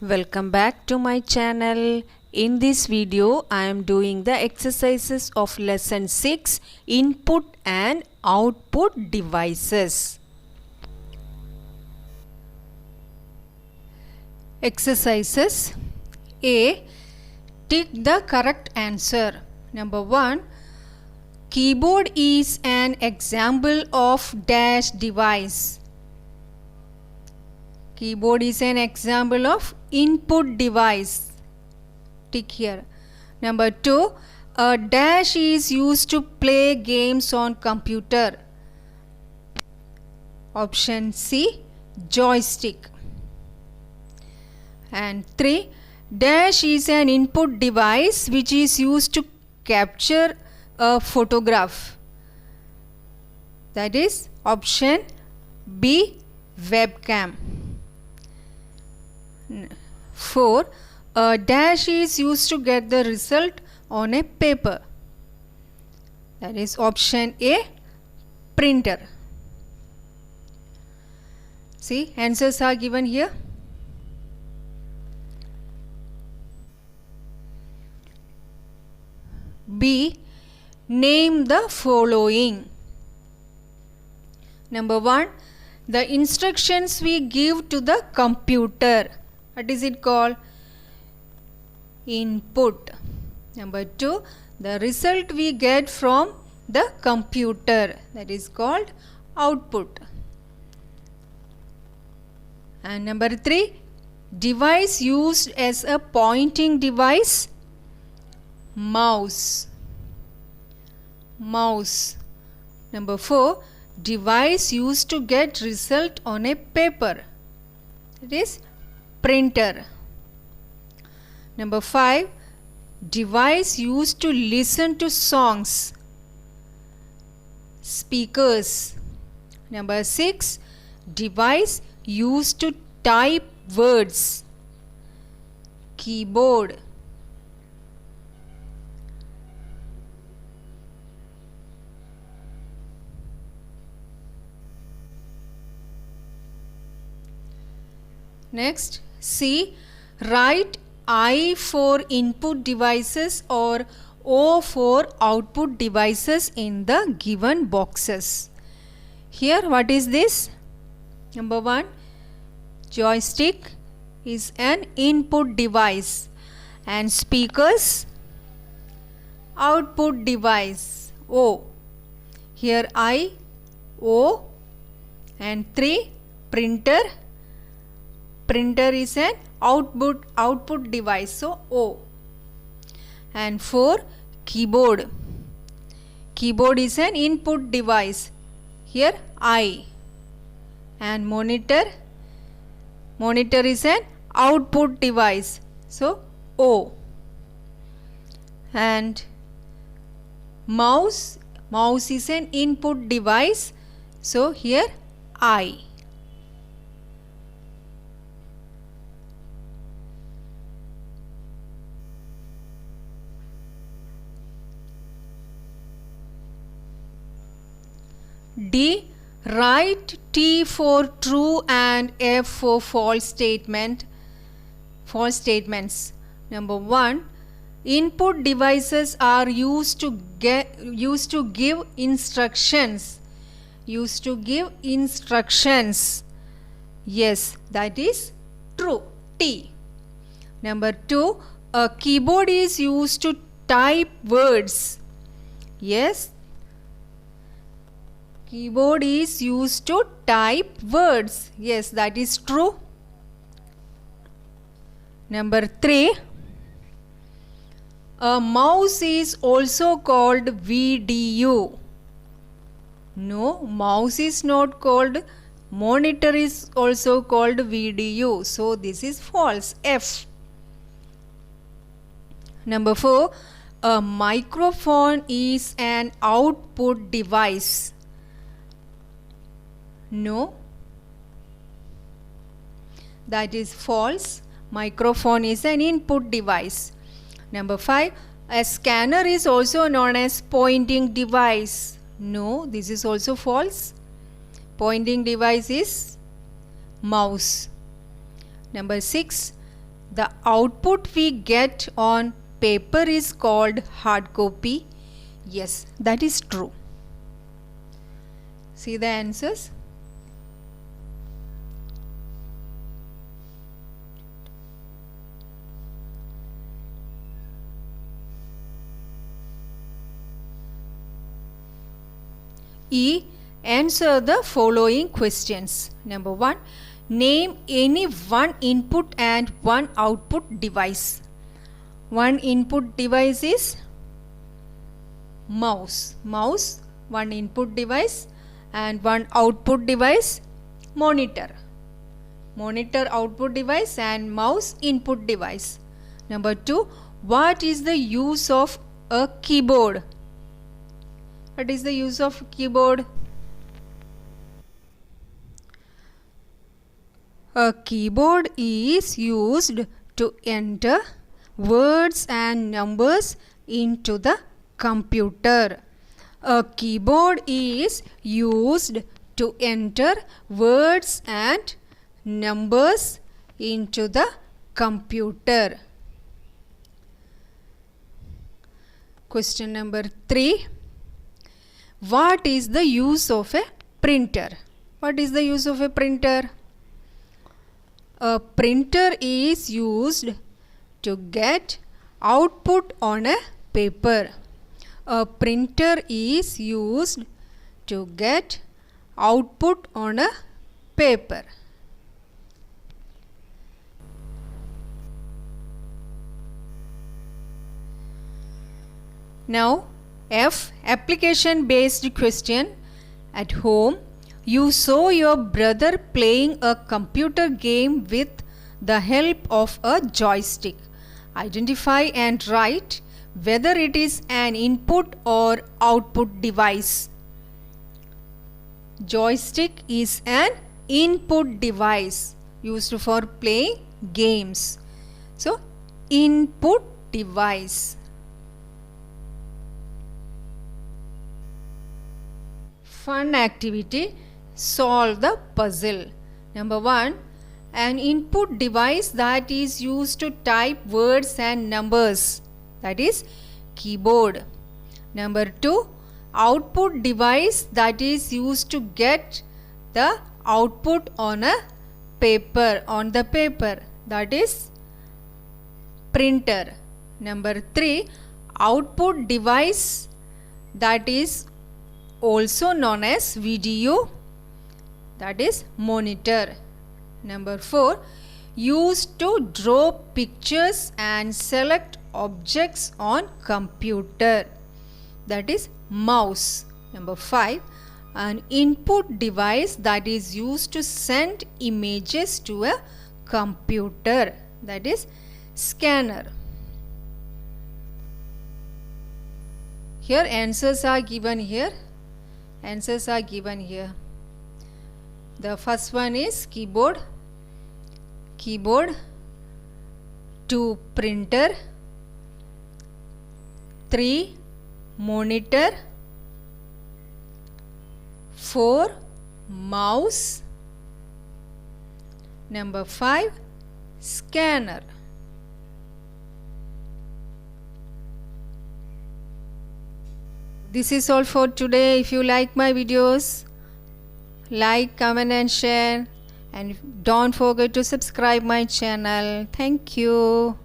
Welcome back to my channel. In this video, I am doing the exercises of lesson 6, input and output devices. Exercises A. Tick the correct answer. Number 1. Keyboard is an example of dash device. Keyboard is an example of input device. Tick here. Number 2. A dash is used to play games on computer. Option C. Joystick. And 3. Dash is an input device which is used to capture a photograph. That is option B. Webcam. 4. A dash is used to get the result on a paper. That is option A. Printer. See, answers are given here. B. Name the following. Number 1. The instructions we give to the computer. What is it called? Input. Number 2. The result we get from the computer. That is called output. And number 3. Device used as a pointing device. Mouse. Number 4. Device used to get result on a paper. That is printer. Number 5. Device used to listen to songs. Speakers. Number 6. Device used to type words. Keyboard. Next, C. Write I for input devices or O for output devices in the given boxes. Here, what is this? Number 1. Joystick is an input device and speakers output device. O. Here I, O, and 3. Printer. Printer is an output device, so O. And 4. Keyboard. Keyboard is an input device. Here I. And monitor. Monitor is an output device, so O. And mouse. Mouse is an input device, so here I. D. Write T for true and F for false statements. Number 1. Input devices are used to give instructions. Yes, that is true. T. Number 2. A keyboard is used to type words. Yes. Keyboard is used to type words. Yes, that is true. Number 3. A mouse is also called VDU. No, mouse is not called. Monitor is also called VDU. So this is false. F. Number 4. A microphone is an output device. No, that is false. Microphone is an input device. Number 5. A scanner is also known as pointing device. No, this is also false. Pointing device is mouse. Number 6. the output we get on paper is called hard copy? Yes, that is true. See the answers. E. Answer the following questions. Number 1. Name any one input and one output device. One input device is mouse. Mouse, one input device, and one output device, monitor. Monitor output device and mouse input device. Number 2. What is the use of a keyboard? What is the use of keyboard? A keyboard is used to enter words and numbers into the computer. A keyboard is used to enter words and numbers into the computer. Question number 3. What is the use of a printer? What is the use of a printer? A printer is used to get output on a paper. A printer is used to get output on a paper. Now, F. Application based question. At home, you saw your brother playing a computer game with the help of a joystick. Identify and write whether it is an input or output device. Joystick is an input device used for playing games. So, input device. Fun activity. Solve the puzzle. Number 1. An input device that is used to type words and numbers, that is keyboard. Number 2. Output device that is used to get the output on a paper, that is printer. Number 3. Output device that is also known as video, that is monitor. Number 4. Used to draw pictures and select objects on computer, that is mouse. Number 5. An input device that is used to send images to a computer, that is scanner. Here answers are given here. Answers are given here. The first one is keyboard. Keyboard. 2. Printer. 3. Monitor. 4. Mouse. Number 5. Scanner. This is all for today. If you like my videos, like, comment and share, and don't forget to subscribe my channel. Thank you.